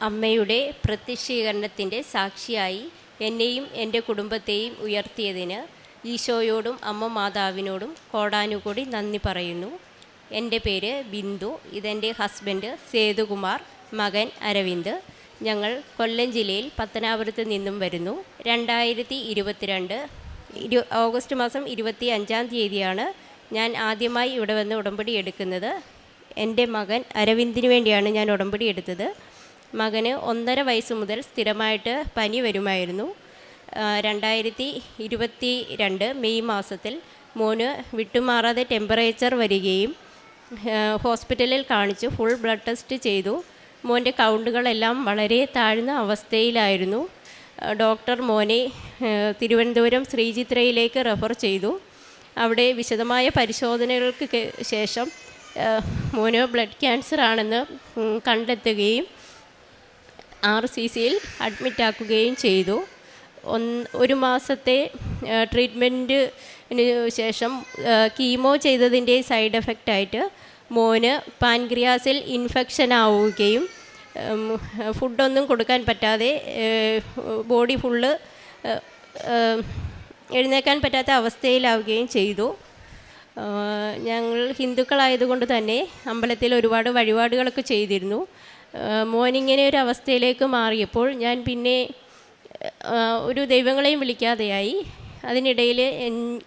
അമ്മയുടെ പ്രത്യക്ഷീകരണത്തിൻ്റെ സാക്ഷിയായി എന്നെയും എൻ്റെ കുടുംബത്തെയും ഉയർത്തിയതിന് ഈശോയോടും അമ്മ മാതാവിനോടും കോടാനുകൂടി നന്ദി പറയുന്നു. എൻ്റെ പേര് ബിന്ദു. ഇതെൻ്റെ ഹസ്ബൻഡ് സേതുകുമാർ, മകൻ അരവിന്ദ്. ഞങ്ങൾ കൊല്ലം ജില്ലയിൽ പത്തനാപുരത്ത് നിന്നും വരുന്നു. 2022 ഓഗസ്റ്റ് മാസം 25-ാം തീയതിയാണ് ഞാൻ ആദ്യമായി ഇവിടെ വന്ന് ഉടമ്പടി എടുക്കുന്നത്. എൻ്റെ മകൻ അരവിന്ദിന് വേണ്ടിയാണ് ഞാൻ ഉടമ്പടി എടുത്തത്. മകന് 1.5 വയസ്സ് മുതൽ സ്ഥിരമായിട്ട് പനി വരുമായിരുന്നു. 2022 മെയ് മാസത്തിൽ മോന് വിട്ടുമാറാതെ ടെമ്പറേച്ചർ വരികയും ഹോസ്പിറ്റലിൽ കാണിച്ചു ഫുൾ ബ്ലഡ് ടെസ്റ്റ് ചെയ്തു. മോൻ്റെ കൗണ്ടുകളെല്ലാം വളരെ താഴ്ന്ന അവസ്ഥയിലായിരുന്നു. ഡോക്ടർ മോനെ തിരുവനന്തപുരം ശ്രീചിത്രയിലേക്ക് റെഫർ ചെയ്തു. അവിടെ വിശദമായ പരിശോധനകൾക്ക് ശേഷം മോന് ബ്ലഡ് ക്യാൻസർ ആണെന്ന് കണ്ടെത്തുകയും RCCയിൽ അഡ്മിറ്റാക്കുകയും ചെയ്തു. 1 മാസത്തെ ട്രീറ്റ്മെൻറ്റിന് ശേഷം കീമോ ചെയ്തതിൻ്റെ സൈഡ് എഫക്റ്റായിട്ട് മോന് പാൻക്രിയാസിൽ ഇൻഫെക്ഷൻ ആവുകയും ഫുഡൊന്നും കൊടുക്കാൻ പറ്റാതെ ബോഡി ഫുള്ള് എഴുന്നേക്കാൻ പറ്റാത്ത അവസ്ഥയിലാവുകയും ചെയ്തു. ഞങ്ങൾ ഹിന്ദുക്കളായതുകൊണ്ട് തന്നെ അമ്പലത്തിൽ ഒരുപാട് വഴിപാടുകളൊക്കെ ചെയ്തിരുന്നു. മോനിങ്ങനെ ഒരു അവസ്ഥയിലേക്ക് മാറിയപ്പോൾ ഞാൻ പിന്നെ ഒരു ദൈവങ്ങളെയും വിളിക്കാതെയായി. അതിനിടയിൽ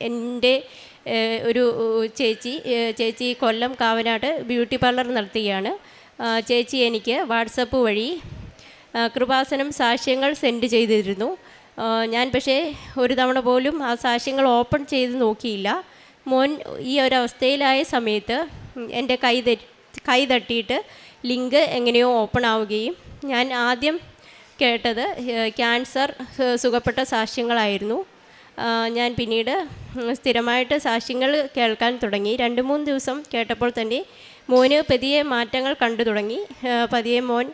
എൻ്റെ ഒരു ചേച്ചി കൊല്ലം കാവനാട് ബ്യൂട്ടി പാർലർ നടത്തുകയാണ്. ചേച്ചി എനിക്ക് വാട്സപ്പ് വഴി കൃപാസനം സാക്ഷ്യങ്ങൾ സെൻഡ് ചെയ്തിരുന്നു. ഞാൻ പക്ഷേ ഒരു തവണ പോലും ആ സാക്ഷ്യങ്ങൾ ഓപ്പൺ ചെയ്ത് നോക്കിയില്ല. മോൻ ഈ ഒരവസ്ഥയിലായ സമയത്ത് എൻ്റെ കൈ തട്ടിയിട്ട് ലിങ്ക് എങ്ങനെയോ ഓപ്പൺ ആവുകയും ഞാൻ ആദ്യം കേട്ടത് ക്യാൻസർ സുഖപ്പെട്ട സാക്ഷ്യങ്ങളായിരുന്നു. ഞാൻ പിന്നീട് സ്ഥിരമായിട്ട് സാക്ഷ്യങ്ങൾ കേൾക്കാൻ തുടങ്ങി. 2-3 ദിവസം കേട്ടപ്പോൾ തന്നെ മോന് പതിയെ മാറ്റങ്ങൾ കണ്ടു തുടങ്ങി. പതിയെ മോൻ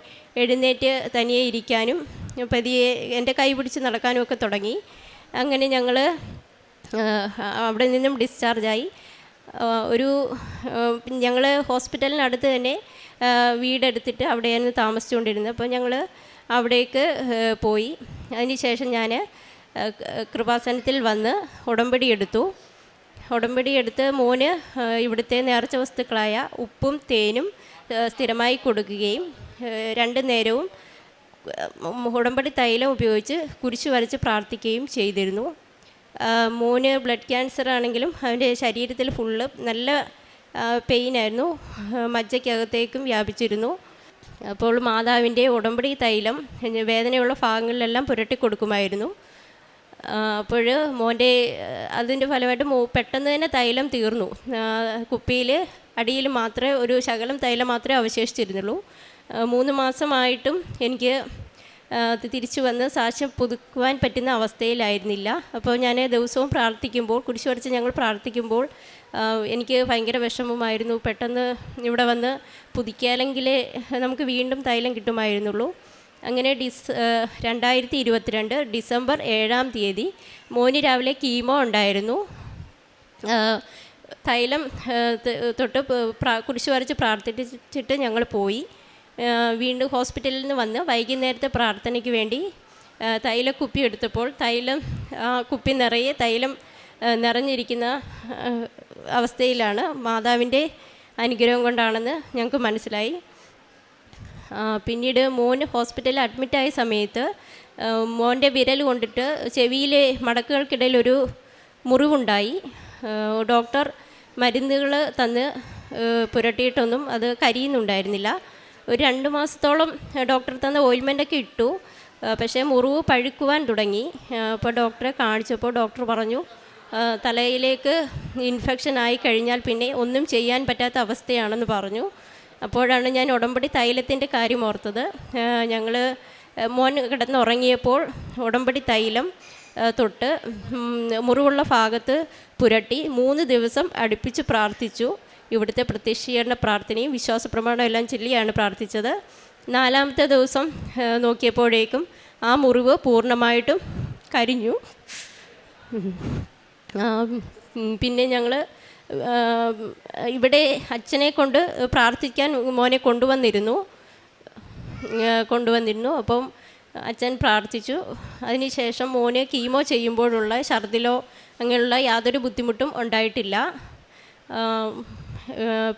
എഴുന്നേറ്റ് തനിയെ ഇരിക്കാനും പതിയെ എൻ്റെ കൈ പിടിച്ച് നടക്കാനും ഒക്കെ തുടങ്ങി. അങ്ങനെ ഞങ്ങൾ അവിടെ നിന്നും ഡിസ്ചാർജായി. ഞങ്ങൾ ഹോസ്പിറ്റലിനടുത്ത് തന്നെ വീടെടുത്തിട്ട് അവിടെയാണ് താമസിച്ചുകൊണ്ടിരുന്നത്. അപ്പോൾ ഞങ്ങൾ അവിടേക്ക് പോയി. അതിനുശേഷം ഞാൻ കൃപാസനത്തിൽ വന്ന് ഉടമ്പടി എടുത്ത് മോന് ഇവിടുത്തെ നേർച്ച വസ്തുക്കളായ ഉപ്പും തേനും സ്ഥിരമായി കൊടുക്കുകയും 2 നേരവും ഉടമ്പടി തൈലം ഉപയോഗിച്ച് കുരിശ് വരച്ച് പ്രാർത്ഥിക്കുകയും ചെയ്തിരുന്നു. മോന് ബ്ലഡ് ക്യാൻസർ ആണെങ്കിലും അവൻ്റെ ശരീരത്തിൽ ഫുള്ള് നല്ല പെയിനായിരുന്നു, മജ്ജയ്ക്കകത്തേക്കും വ്യാപിച്ചിരുന്നു. അപ്പോൾ മാതാവിൻ്റെ ഉടമ്പടി തൈലം വേദനയുള്ള ഭാഗങ്ങളിലെല്ലാം പുരട്ടി കൊടുക്കുമായിരുന്നു. അപ്പോൾ മോൻ്റെ അതിൻ്റെ ഫലമായിട്ട് പെട്ടെന്ന് തന്നെ തൈലം തീർന്നു. കുപ്പിയിൽ അടിയിൽ മാത്രമേ ഒരു ശകലം തൈലം മാത്രമേ അവശേഷിച്ചിരുന്നുള്ളൂ. 3 മാസമായിട്ടും എനിക്ക് തിരിച്ചു വന്ന് സാക്ഷ്യം പുതുക്കുവാൻ പറ്റുന്ന അവസ്ഥയിലായിരുന്നില്ല. അപ്പോൾ ഞാൻ ദിവസവും പ്രാർത്ഥിക്കുമ്പോൾ, കുരിശ് വരച്ച് ഞങ്ങൾ പ്രാർത്ഥിക്കുമ്പോൾ എനിക്ക് ഭയങ്കര വിഷമമായിരുന്നു. പെട്ടെന്ന് ഇവിടെ വന്ന് പുതുക്കിയാലെങ്കിലേ നമുക്ക് വീണ്ടും തൈലം കിട്ടുമായിരുന്നുള്ളൂ. അങ്ങനെ 2022 ഡിസംബർ 7-ാം തീയതി മോന് രാവിലെ കീമോ ഉണ്ടായിരുന്നു. തൈലം തൊട്ട് കുരിശ് വരച്ച് പ്രാർത്ഥിച്ചിട്ട് ഞങ്ങൾ പോയി. വീണ്ടും ഹോസ്പിറ്റലിൽ നിന്ന് വന്ന് വൈകുന്നേരത്തെ പ്രാർത്ഥനയ്ക്ക് വേണ്ടി തൈലക്കുപ്പി എടുത്തപ്പോൾ കുപ്പി നിറയെ തൈലം നിറഞ്ഞിരിക്കുന്ന അവസ്ഥയിലാണ്. മാതാവിൻ്റെ അനുഗ്രഹം കൊണ്ടാണെന്ന് ഞങ്ങൾക്ക് മനസ്സിലായി. പിന്നീട് മോൻ ഹോസ്പിറ്റലിൽ അഡ്മിറ്റായ സമയത്ത് മോൻ്റെ വിരൽ കൊണ്ടിട്ട് ചെവിയിലെ മടക്കുകൾക്കിടയിൽ ഒരു മുറിവുണ്ടായി. ഡോക്ടർ മരുന്നുകൾ തന്ന് പുരട്ടിയിട്ടൊന്നും അത് കരിയുന്നുണ്ടായിരുന്നില്ല. ഒരു 2 മാസത്തോളം ഡോക്ടർ തന്ന ഓയിൽമെൻ്റൊക്കെ ഇട്ടു. പക്ഷേ മുറിവ് പഴുക്കുവാൻ തുടങ്ങി. അപ്പോൾ ഡോക്ടറെ കാണിച്ചപ്പോൾ ഡോക്ടർ പറഞ്ഞു തലയിലേക്ക് ഇൻഫെക്ഷൻ ആയി കഴിഞ്ഞാൽ പിന്നെ ഒന്നും ചെയ്യാൻ പറ്റാത്ത അവസ്ഥയാണെന്ന് പറഞ്ഞു. അപ്പോഴാണ് ഞാൻ ഉടമ്പടി തൈലത്തിൻ്റെ കാര്യം ഓർത്തത്. ഞങ്ങൾ മോൻ കിടന്നുറങ്ങിയപ്പോൾ ഉടമ്പടി തൈലം തൊട്ട് മുറിവുള്ള ഭാഗത്ത് പുരട്ടി 3 ദിവസം അടുപ്പിച്ച് പ്രാർത്ഥിച്ചു. ഇവിടുത്തെ പ്രത്യക്ഷീകരണ പ്രാർത്ഥനയും വിശ്വാസ പ്രമാണം എല്ലാം ചൊല്ലിയാണ് പ്രാർത്ഥിച്ചത്. 4-ാമത്തെ ദിവസം നോക്കിയപ്പോഴേക്കും ആ മുറിവ് പൂർണ്ണമായിട്ടും കരിഞ്ഞു. പിന്നെ ഞങ്ങൾ ഇവിടെ അച്ഛനെ കൊണ്ട് പ്രാർത്ഥിക്കാൻ മോനെ കൊണ്ടുവന്നിരുന്നു. കൊണ്ടുവന്നിരുന്നു. അപ്പം അച്ഛൻ പ്രാർത്ഥിച്ചു. അതിനുശേഷം മോന് കീമോ ചെയ്യുമ്പോഴുള്ള ഛർദിലോ അങ്ങനെയുള്ള യാതൊരു ബുദ്ധിമുട്ടും ഉണ്ടായിട്ടില്ല.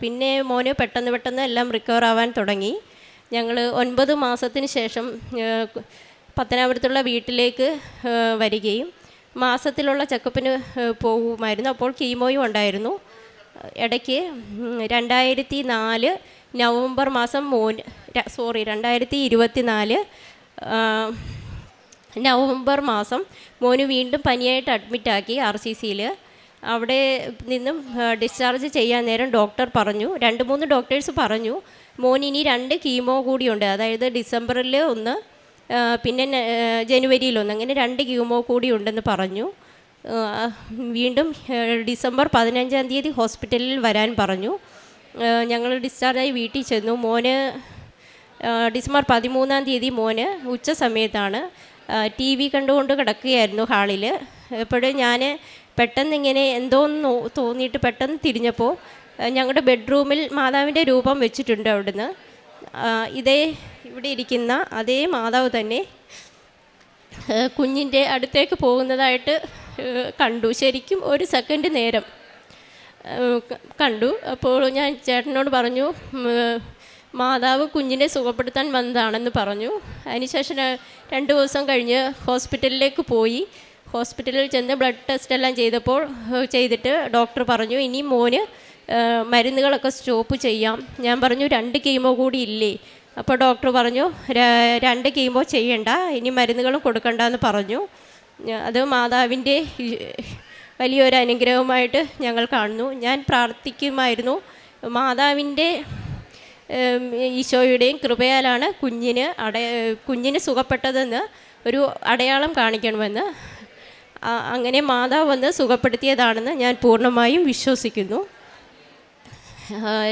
പിന്നെ മോന് പെട്ടെന്ന് എല്ലാം റിക്കവർ ആവാൻ തുടങ്ങി. ഞങ്ങൾ 9 മാസത്തിന് ശേഷം പത്തനാപുരത്തുള്ള വീട്ടിലേക്ക് വരികയും മാസത്തിലുള്ള ചെക്കപ്പിന് പോകുമായിരുന്നു. അപ്പോൾ കീമോയും ഉണ്ടായിരുന്നു. ഇടയ്ക്ക് 2004 നവംബർ മാസം 2024 നവംബർ മാസം മോന് വീണ്ടും പനിയായിട്ട് അഡ്മിറ്റാക്കി RCCയിൽ. അവിടെ നിന്നും ഡിസ്ചാർജ് ചെയ്യാൻ നേരം ഡോക്ടർ പറഞ്ഞു, 2-3 ഡോക്ടേഴ്സ് പറഞ്ഞു, മോന് ഇനി 2 കീമോ കൂടിയുണ്ട്. അതായത് ഡിസംബറിൽ ഒന്ന്, പിന്നെ ജനുവരിയിലൊന്ന്, അങ്ങനെ 2 കീമോ കൂടി ഉണ്ടെന്ന് പറഞ്ഞു. വീണ്ടും ഡിസംബർ 15-ാം തീയതി ഹോസ്പിറ്റലിൽ വരാൻ പറഞ്ഞു. ഞങ്ങൾ ഡിസ്ചാർജായി വീട്ടിൽ ചെന്നു. മോന് ഡിസംബർ 13-ാം തീയതി മോന് ഉച്ച സമയത്താണ് TV കണ്ടുകൊണ്ട് കിടക്കുകയായിരുന്നു ഹാളിൽ. എപ്പോഴും ഞാൻ പെട്ടെന്ന് ഇങ്ങനെ എന്തോന്ന് തോന്നിയിട്ട് പെട്ടെന്ന് തിരിഞ്ഞപ്പോൾ ഞങ്ങളുടെ ബെഡ്റൂമിൽ മാതാവിൻ്റെ രൂപം വെച്ചിട്ടുണ്ട്. അവിടുന്ന് ഇവിടെ ഇരിക്കുന്ന അതേ മാതാവ് തന്നെ കുഞ്ഞിൻ്റെ അടുത്തേക്ക് പോകുന്നതായിട്ട് കണ്ടു. ശരിക്കും 1 സെക്കൻഡ് നേരം കണ്ടു. അപ്പോൾ ഞാൻ ചേട്ടനോട് പറഞ്ഞു, മാതാവ് കുഞ്ഞിനെ സുഖപ്പെടുത്താൻ വന്നതാണെന്ന് പറഞ്ഞു. അതിനുശേഷം 2 ദിവസം കഴിഞ്ഞ് ഹോസ്പിറ്റലിലേക്ക് പോയി. ഹോസ്പിറ്റലിൽ ചെന്ന് ബ്ലഡ് ടെസ്റ്റ് എല്ലാം ചെയ്തിട്ട് ഡോക്ടർ പറഞ്ഞു, ഇനി മോന് മരുന്നുകളൊക്കെ സ്റ്റോപ്പ് ചെയ്യാം. ഞാൻ പറഞ്ഞു, 2 കീമോ കൂടി ഇല്ലേ? അപ്പോൾ ഡോക്ടർ പറഞ്ഞു, 2 കീമോ ചെയ്യണ്ട, ഇനി മരുന്നുകളും കൊടുക്കണ്ടെന്ന് പറഞ്ഞു. അത് മാതാവിൻ്റെ വലിയൊരു അനുഗ്രഹമായിട്ട് ഞങ്ങൾ കാണുന്നു. ഞാൻ പ്രാർത്ഥിക്കുമായിരുന്നു, മാതാവിൻ്റെ ഈശോയുടെയും കൃപയാലാണ് കുഞ്ഞിന് സുഖപ്പെട്ടതെന്ന് ഒരു അടയാളം കാണിക്കണമെന്ന്. അങ്ങനെ മാതാവ് വന്ന് സുഖപ്പെടുത്തിയതാണെന്ന് ഞാൻ പൂർണ്ണമായും വിശ്വസിക്കുന്നു.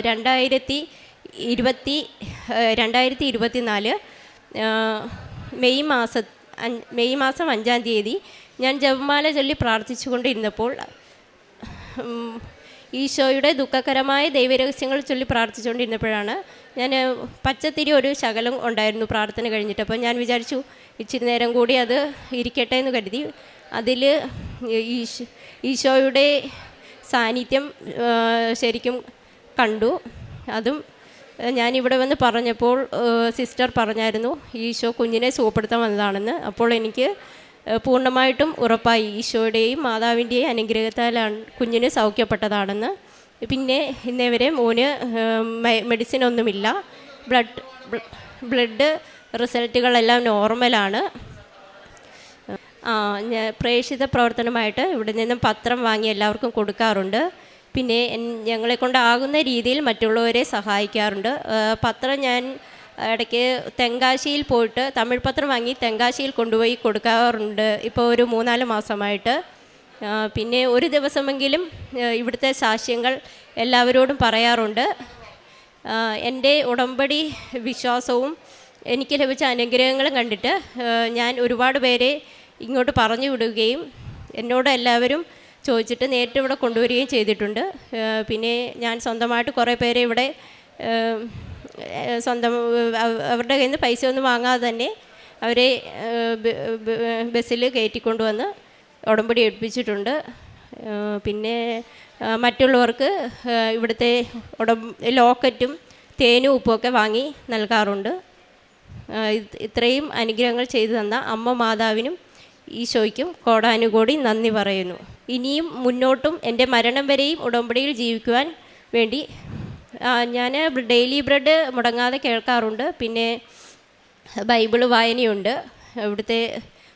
2024 മെയ് മാസം 5-ാം തീയതി ഞാൻ ജപമാല ചൊല്ലി പ്രാർത്ഥിച്ചുകൊണ്ടിരുന്നപ്പോൾ ഈശോയുടെ ദുഃഖകരമായ ദൈവരഹസ്യങ്ങൾ ചൊല്ലി പ്രാർത്ഥിച്ചുകൊണ്ടിരുന്നപ്പോഴാണ് ഞാൻ പച്ചത്തിരി ഒരു ശകലം ഉണ്ടായിരുന്നു പ്രാർത്ഥന കഴിഞ്ഞിട്ട്. അപ്പോൾ ഞാൻ വിചാരിച്ചു ഇച്ചിരി നേരം കൂടി അത് ഇരിക്കട്ടെ എന്ന് കരുതി. അതിൽ ഈശോയുടെ സാന്നിധ്യം ശരിക്കും കണ്ടു. അതും ഞാനിവിടെ വന്ന് പറഞ്ഞപ്പോൾ സിസ്റ്റർ പറഞ്ഞായിരുന്നു, ഈശോ കുഞ്ഞിനെ സുഖപ്പെടുത്താൻ വന്നതാണെന്ന്. അപ്പോൾ എനിക്ക് പൂർണ്ണമായിട്ടും ഉറപ്പായി ഈശോയുടെയും മാതാവിൻ്റെയും അനുഗ്രഹത്താലാണ് കുഞ്ഞിന് സൗഖ്യപ്പെട്ടതാണെന്ന്. പിന്നെ ഇന്നേവരെ മോന് മെഡിസിൻ ഒന്നുമില്ല. ബ്ലഡ് റിസൾട്ടുകളെല്ലാം നോർമലാണ്. ഞാൻ പ്രേക്ഷിത പ്രവർത്തനമായിട്ട് ഇവിടെ നിന്നും പത്രം വാങ്ങി എല്ലാവർക്കും കൊടുക്കാറുണ്ട്. പിന്നെ ഞങ്ങളെക്കൊണ്ടാകുന്ന രീതിയിൽ മറ്റുള്ളവരെ സഹായിക്കാറുണ്ട്. പത്രം ഞാൻ ഇടയ്ക്ക് തെങ്കാശിയിൽ പോയിട്ട് തമിഴ് പത്രം വാങ്ങി തെങ്കാശിയിൽ കൊണ്ടുപോയി കൊടുക്കാറുണ്ട് ഇപ്പോൾ ഒരു 3-4 മാസമായിട്ട്. പിന്നെ ഒരു ദിവസമെങ്കിലും ഇവിടുത്തെ സാക്ഷ്യങ്ങൾ എല്ലാവരോടും പറയാറുണ്ട്. എൻ്റെ ഉടമ്പടി വിശ്വാസവും എനിക്ക് ലഭിച്ച അനുഗ്രഹങ്ങളും കണ്ടിട്ട് ഞാൻ ഒരുപാട് പേരെ ഇങ്ങോട്ട് പറഞ്ഞു വിടുകയും എന്നോട് എല്ലാവരും ചോദിച്ചിട്ട് നേരിട്ട് ഇവിടെ കൊണ്ടുവരികയും ചെയ്തിട്ടുണ്ട്. പിന്നെ ഞാൻ സ്വന്തമായിട്ട് കുറേ പേരെ ഇവിടെ അവരുടെ കയ്യിൽ നിന്ന് പൈസ ഒന്നും വാങ്ങാതെ തന്നെ അവരെ ബസ്സിൽ കയറ്റിക്കൊണ്ടുവന്ന് ഉടമ്പടി എടുപ്പിച്ചിട്ടുണ്ട്. പിന്നെ മറ്റുള്ളവർക്ക് ഇവിടുത്തെ ലോക്കറ്റും തേനും ഉപ്പുമൊക്കെ വാങ്ങി നൽകാറുണ്ട്. ഇത്രയും അനുഗ്രഹങ്ങൾ ചെയ്തു തന്ന അമ്മ മാതാവിനും ഈശോയ്ക്കും കോടാനുകോടി നന്ദി പറയുന്നു. ഇനിയും മുന്നോട്ടും എൻ്റെ മരണം വരെയും ഉടമ്പടിയിൽ ജീവിക്കുവാൻ വേണ്ടി ഞാൻ ഡെയിലി ബ്രെഡ് മുടങ്ങാതെ കേൾക്കാറുണ്ട്. പിന്നെ ബൈബിള് വായനയുണ്ട്. ഇവിടുത്തെ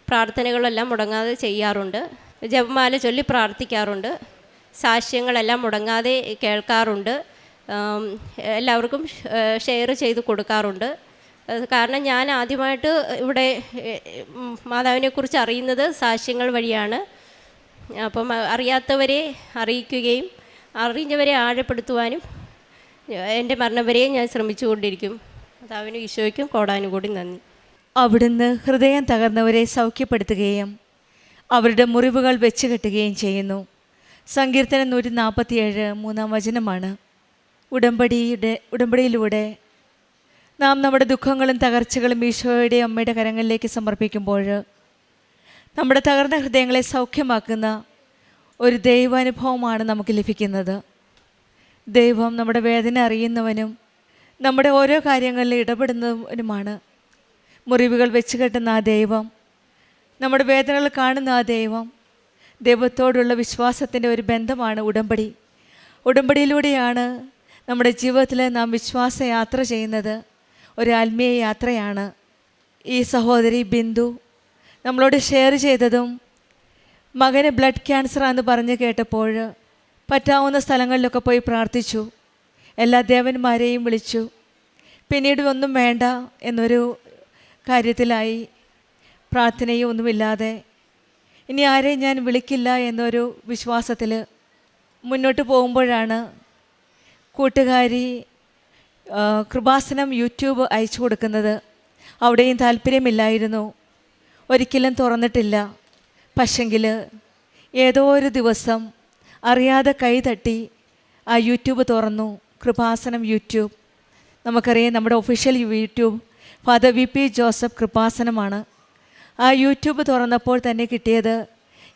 പ്രാർത്ഥനകളെല്ലാം മുടങ്ങാതെ ചെയ്യാറുണ്ട്. ജപമാല ചൊല്ലി പ്രാർത്ഥിക്കാറുണ്ട്. സാക്ഷ്യങ്ങളെല്ലാം മുടങ്ങാതെ കേൾക്കാറുണ്ട്. എല്ലാവർക്കും ഷെയർ ചെയ്ത് കൊടുക്കാറുണ്ട്. കാരണം ഞാൻ ആദ്യമായിട്ട് ഇവിടെ മാതാവിനെക്കുറിച്ച് അറിയുന്നത് സാക്ഷ്യങ്ങൾ വഴിയാണ്. അപ്പം അറിയാത്തവരെ അറിയിക്കുകയും അറിഞ്ഞവരെ ആഴപ്പെടുത്തുവാനും എൻ്റെ മരണം വരെയും ഞാൻ ശ്രമിച്ചുകൊണ്ടിരിക്കും. മാതാവിനും ഈശോയ്ക്കും കോടാനുകൂടി നന്ദി. അവിടുന്ന് ഹൃദയം തകർന്നവരെ സൗഖ്യപ്പെടുത്തുകയും അവരുടെ മുറിവുകൾ വെച്ച് കെട്ടുകയും ചെയ്യുന്നു. സങ്കീർത്തനം 147 3-ാം വചനമാണ്. ഉടമ്പടിയിലൂടെ നാം നമ്മുടെ ദുഃഖങ്ങളും തകർച്ചകളും ഈശോയുടെ അമ്മയുടെ കരങ്ങളിലേക്ക് സമർപ്പിക്കുമ്പോൾ നമ്മുടെ തകർന്ന ഹൃദയങ്ങളെ സൗഖ്യമാക്കുന്ന ഒരു ദൈവാനുഭവമാണ് നമുക്ക് ലഭിക്കുന്നത്. ദൈവം നമ്മുടെ വേദന അറിയുന്നവനും നമ്മുടെ ഓരോ കാര്യങ്ങളിൽ ഇടപെടുന്നവനുമാണ്. മുറിവുകൾ വെച്ച് കെട്ടുന്ന ആ ദൈവം, നമ്മുടെ വേദനകൾ കാണുന്ന ആ ദൈവം, ദൈവത്തോടുള്ള വിശ്വാസത്തിൻ്റെ ഒരു ബന്ധമാണ് ഉടമ്പടി. ഉടമ്പടിയിലൂടെയാണ് നമ്മുടെ ജീവിതത്തിൽ നാം വിശ്വാസ യാത്ര ചെയ്യുന്നത്. ഒരു ആത്മീയ യാത്രയാണ്. ഈ സഹോദരി ബിന്ദു നമ്മളോട് ഷെയർ ചെയ്തതും മകന് ബ്ലഡ് ക്യാൻസറാണെന്ന് പറഞ്ഞ് കേട്ടപ്പോൾ പറ്റാവുന്ന സ്ഥലങ്ങളിലൊക്കെ പോയി പ്രാർത്ഥിച്ചു. എല്ലാ ദേവന്മാരെയും വിളിച്ചു. പിന്നീട് ഒന്നും വേണ്ട എന്നൊരു കാര്യത്തിലായി. പ്രാർത്ഥനയും ഒന്നുമില്ലാതെ ഇനി ആരെയും ഞാൻ വിളിക്കില്ല എന്നൊരു വിശ്വാസത്തിൽ മുന്നോട്ട് പോകുമ്പോഴാണ് കൂട്ടുകാരി കൃപാസനം യൂട്യൂബ് അയച്ചു കൊടുക്കുന്നത്. അവിടെയും താല്പര്യമില്ലായിരുന്നു, ഒരിക്കലും തുറന്നിട്ടില്ല. പക്ഷെങ്കിൽ ഏതോ ഒരു ദിവസം അറിയാതെ കൈ തട്ടി ആ യൂട്യൂബ് തുറന്നു. കൃപാസനം യൂട്യൂബ്, നമുക്കറിയാം നമ്മുടെ official YouTube father VP Joseph കൃപാസനമാണ്. ആ യൂട്യൂബ് തുറന്നപ്പോൾ തന്നെ കിട്ടിയത്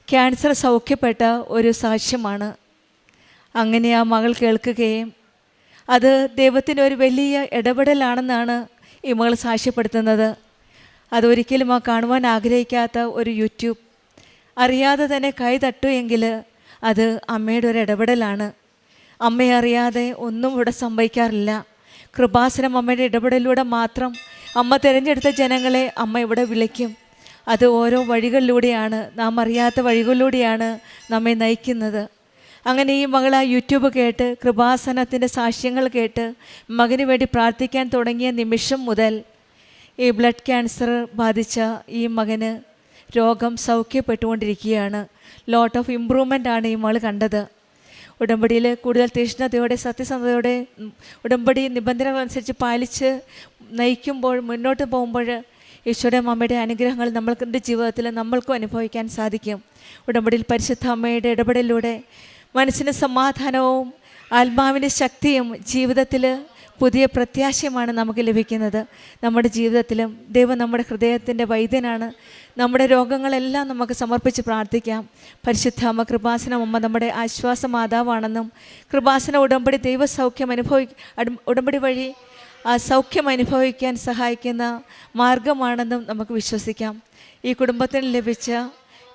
ക്യാൻസർ സൗഖ്യപ്പെട്ട ഒരു സാക്ഷ്യമാണ്. അങ്ങനെ ആ മകൾ കേൾക്കുകയും അത് ദൈവത്തിൻ്റെ ഒരു വലിയ ഇടപെടലാണെന്നാണ് ഈ മകൾ സാക്ഷ്യപ്പെടുത്തുന്നത്. അതൊരിക്കലും കാണുവാൻ ആഗ്രഹിക്കാത്ത ഒരു യൂട്യൂബ് അറിയാതെ തന്നെ കൈ തട്ടുമെങ്കിൽ അത് അമ്മയുടെ ഒരു ഇടപെടലാണ്. അമ്മയെ അറിയാതെ ഒന്നും ഇവിടെ സംഭവിക്കാറില്ല. കൃപാസനം അമ്മയുടെ ഇടപെടലിലൂടെ മാത്രം അമ്മ തിരഞ്ഞെടുത്ത ജനങ്ങളെ അമ്മ ഇവിടെ വിളിക്കും. അത് ഓരോ വഴികളിലൂടെയാണ്, നാം അറിയാത്ത വഴികളിലൂടെയാണ് നമ്മെ നയിക്കുന്നത്. അങ്ങനെ ഈ മകൾ ആ യൂട്യൂബ് കേട്ട് കൃപാസനത്തിൻ്റെ സാക്ഷ്യങ്ങൾ കേട്ട് മകന് വേണ്ടി പ്രാർത്ഥിക്കാൻ തുടങ്ങിയ നിമിഷം മുതൽ ഈ ബ്ലഡ് ക്യാൻസർ ബാധിച്ച ഈ മകന് രോഗം സൗഖ്യപ്പെട്ടുകൊണ്ടിരിക്കുകയാണ്. ലോട്ട് ഓഫ് ഇമ്പ്രൂവ്മെൻ്റ് ആണ് ഈ മകൾ കണ്ടത്. ഉടമ്പടിയിൽ കൂടുതൽ തീഷ്ണതയോടെ സത്യസന്ധതയോടെ ഉടമ്പടി നിബന്ധനകളനുസരിച്ച് പാലിച്ച് നയിക്കുമ്പോൾ, മുന്നോട്ട് പോകുമ്പോൾ ഈശോയുടെ അമ്മയുടെ അനുഗ്രഹങ്ങൾ നമ്മളുടെ ജീവിതത്തിൽ നമ്മൾക്കും അനുഭവിക്കാൻ സാധിക്കും. ഉടമ്പടിയിൽ പരിശുദ്ധ അമ്മയുടെ ഇടപെടലിലൂടെ മനസ്സിന് സമാധാനവും ആത്മാവിൻ്റെ ശക്തിയും ജീവിതത്തിൽ പുതിയ പ്രത്യാശയുമാണ് നമുക്ക് ലഭിക്കുന്നത്. നമ്മുടെ ജീവിതത്തിലും ദൈവം നമ്മുടെ ഹൃദയത്തിൻ്റെ വൈദ്യനാണ്. നമ്മുടെ രോഗങ്ങളെല്ലാം നമുക്ക് സമർപ്പിച്ച് പ്രാർത്ഥിക്കാം. പരിശുദ്ധ അമ്മ കൃപാസന അമ്മ നമ്മുടെ ആശ്വാസ മാതാവാണെന്നും കൃപാസന ഉടമ്പടി ദൈവസൗഖ്യം ഉടമ്പടി വഴി ആ സൗഖ്യം അനുഭവിക്കാൻ സഹായിക്കുന്ന മാർഗമാണെന്നും നമുക്ക് വിശ്വസിക്കാം. ഈ കുടുംബത്തിന് ലഭിച്ച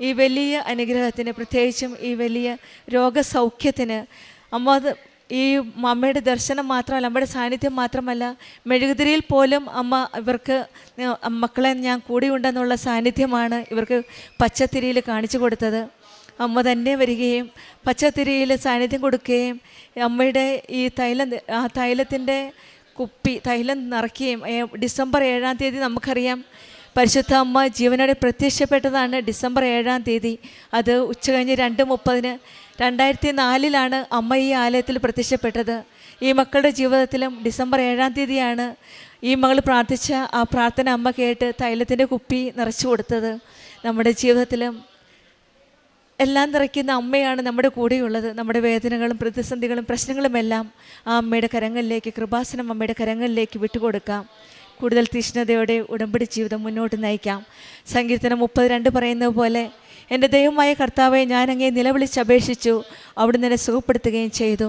ഈ വലിയ അനുഗ്രഹത്തിന്, പ്രത്യേകിച്ചും ഈ വലിയ രോഗസൗഖ്യത്തിന് ഈ അമ്മയുടെ ദർശനം മാത്രമല്ല, അമ്മയുടെ സാന്നിധ്യം മാത്രമല്ല, മെഴുകുതിരിയിൽ പോലും അമ്മ ഇവർക്ക് മക്കളെ ഞാൻ കൂടെയുണ്ടെന്നുള്ള സാന്നിധ്യമാണ് ഇവർക്ക് പച്ചത്തിരിയിൽ കാണിച്ചു കൊടുത്തത്. അമ്മ തന്നെ വരികയും പച്ചത്തിരിയിൽ സാന്നിധ്യം കൊടുക്കുകയും അമ്മയുടെ ഈ തൈലത്തിൻ്റെ കുപ്പി തൈലം നിറയ്ക്കുകയും ഡിസംബർ 7-ാം തീയതി നമുക്കറിയാം പരിശുദ്ധ അമ്മ ജീവനോടെ പ്രത്യക്ഷപ്പെട്ടതാണ്. ഡിസംബർ 7-ാം തീയതി അത് ഉച്ചകഴിഞ്ഞ് 2:30 2004 അമ്മ ഈ ആലയത്തിൽ പ്രത്യക്ഷപ്പെട്ടത്. ഈ മക്കളുടെ ജീവിതത്തിലും ഡിസംബർ 7-ാം തീയതിയാണ് ഈ മകൾ പ്രാർത്ഥിച്ച ആ പ്രാർത്ഥന അമ്മ കേട്ട് തൈലത്തിൻ്റെ കുപ്പി നിറച്ചു കൊടുത്തത്. നമ്മുടെ ജീവിതത്തിലും എല്ലാം നിറയ്ക്കുന്ന അമ്മയാണ് നമ്മുടെ കൂടെയുള്ളത്. നമ്മുടെ വേദനകളും പ്രതിസന്ധികളും പ്രശ്നങ്ങളുമെല്ലാം ആ അമ്മയുടെ കരങ്ങളിലേക്ക്, കൃപാസനം അമ്മയുടെ കരങ്ങളിലേക്ക് വിട്ടുകൊടുക്കാം. കൂടുതൽ തീഷ്ണതയോടെ ഉടമ്പടി ജീവിതം മുന്നോട്ട് നയിക്കാം. സങ്കീർത്തനം 32 പറയുന്നത് പോലെ, എൻ്റെ ദൈവമായ കർത്താവെ, ഞാൻ അങ്ങേ നിലവിളിച്ചപേക്ഷിച്ചു, അവിടുന്ന് എന്നെ സുഖപ്പെടുത്തുകയും ചെയ്തു.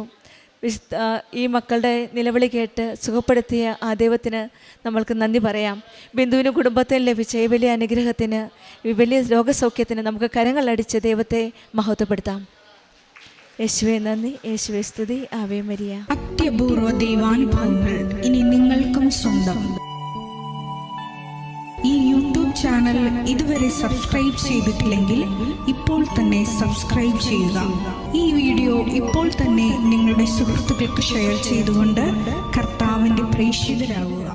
ഈ മക്കളുടെ നിലവിളി കേട്ട് സുഖപ്പെടുത്തിയ ആ ദൈവത്തിന് നമ്മൾക്ക് നന്ദി പറയാം. ബിന്ദുവിന് കുടുംബത്തിന് ലഭിച്ച ഈ വലിയ അനുഗ്രഹത്തിന്, ഈ വലിയ രോഗസൗഖ്യത്തിന് നമുക്ക് കരങ്ങളടിച്ച് ദൈവത്തെ മഹത്വപ്പെടുത്താം. യേശുവേ നന്ദി, യേശുവേ സ്തുതി, ആവേ മരിയ. അത്യപൂർവ ദൈവാനുഭവങ്ങൾ ഇനി നിങ്ങൾക്കും സ്വന്തം. ഈ യൂട്യൂബ് ചാനൽ ഇതുവരെ സബ്സ്ക്രൈബ് ചെയ്തിട്ടില്ലെങ്കിൽ ഇപ്പോൾ തന്നെ സബ്സ്ക്രൈബ് ചെയ്യുക. ഈ വീഡിയോ ഇപ്പോൾ തന്നെ നിങ്ങളുടെ സുഹൃത്തുക്കൾക്ക് ഷെയർ ചെയ്തുകൊണ്ട് കർത്താവിൻ്റെ പ്രേക്ഷിതരാകുക.